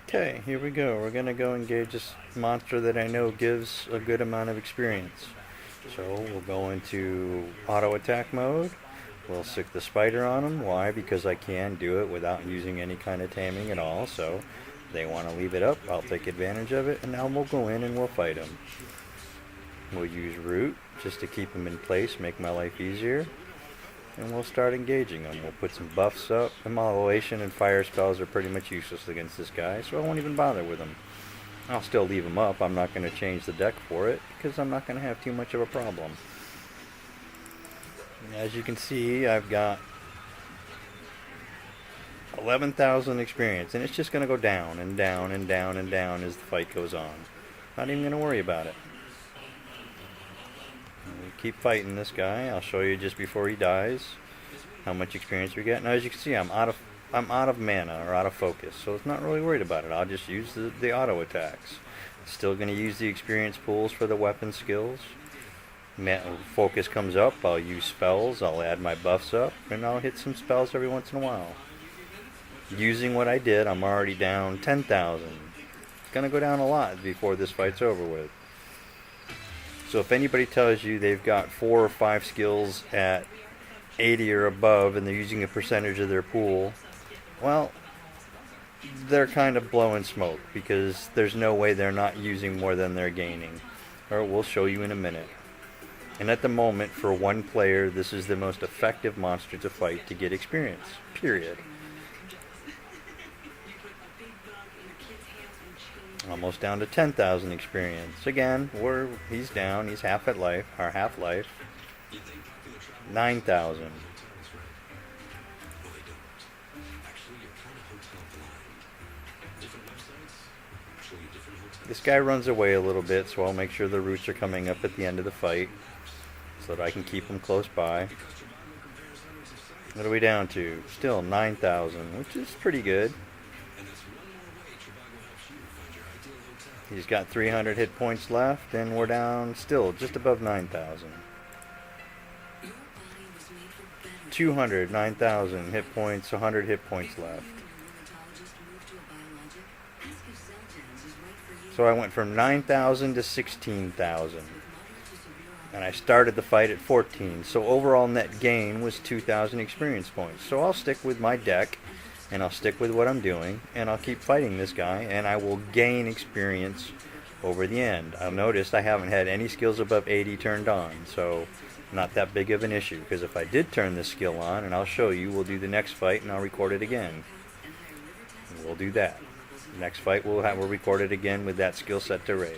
Okay, here we go. We're gonna go engage this monster that I know gives a good amount of experience. So we'll go into auto attack mode. We'll stick the spider on him. Why? Because I can do it without using any kind of taming at all. So if they want to leave it up, I'll take advantage of it, and now we'll go in and we'll fight him. We'll use root just to keep him in place, make my life easier. And we'll start engaging him. We'll put some buffs up. Immolation and fire spells are pretty much useless against this guy, so I won't even bother with him. I'll still leave him up. I'm not going to change the deck for it, because I'm not going to have too much of a problem. As you can see, I've got 11,000 experience, and it's just going to go down and down and down and down as the fight goes on. Not even going to worry about it. We keep fighting this guy. I'll show you just before he dies how much experience we get. Now, as you can see, I'm out of mana or out of focus, so it's not really worried about it. I'll just use the auto attacks. Still going to use the experience pools for the weapon skills. Focus comes up, I'll use spells, I'll add my buffs up, and I'll hit some spells every once in a while. Using what I did, I'm already down 10,000. It's going to go down a lot before this fight's over with. So if anybody tells you they've got 4 or 5 skills at 80 or above and they're using a percentage of their pool, well, they're kind of blowing smoke, because there's no way they're not using more than they're gaining. Or we'll show you in a minute. And at the moment, for one player, this is the most effective monster to fight to get experience, period. Almost down to 10,000 experience. Again, he's down, he's half at life, or half life. 9,000. This guy runs away a little bit, so I'll make sure the roots are coming up at the end of the fight, so that I can keep him close by. What are we down to? Still 9,000, which is pretty good. He's got 300 hit points left, and we're down still just above 9,000. 200, 9,000 hit points, 100 hit points left. So I went from 9,000 to 16,000. And I started the fight at 14. So overall net gain was 2,000 experience points. So I'll stick with my deck, and I'll stick with what I'm doing, and I'll keep fighting this guy, and I will gain experience over the end. I'll notice I haven't had any skills above 80 turned on, so not that big of an issue, because if I did turn this skill on, and I'll show you, we'll do the next fight and I'll record it again. And we'll do that. The next fight we'll record it again with that skill set to raise.